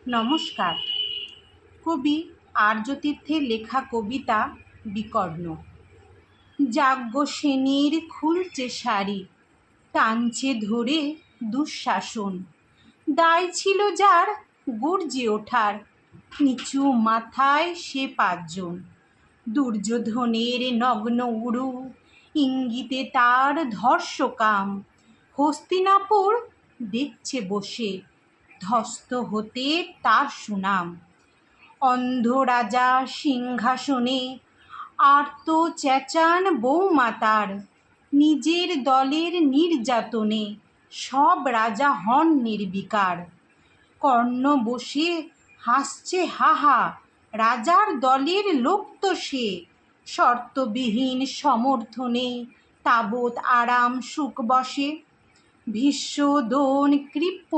নমস্কার। কবি আর্যতীর্থের লেখা কবিতা বিকর্ণ। যাজ্ঞসেনীর খুলছে শাড়ি, টানছে ধরে দুঃশাসন। দায় ছিল যার গর্জে ওঠার, নিচু মাথায় সে পাঁচজন। দুর্যোধনের নগ্ন উরু, ইঙ্গিতে তার ধর্ষকাম। হস্তিনাপুর দেখছে বসে, ধ্বস্ত হতে তার সুনাম। অন্ধ রাজা সিংহাসনে, আর্ত চেঁচান বৌমা তার। নিজের দলের নির্যাতনে সব রাজা হন নির্বিকার। কর্ণ বসে হাসছে হাহা, রাজার দলের লোক তো সে। শর্তবিহীন সমর্থনে তাবৎ আরাম সুখ বসে। ভীষ্ম দ্রোণ কৃপ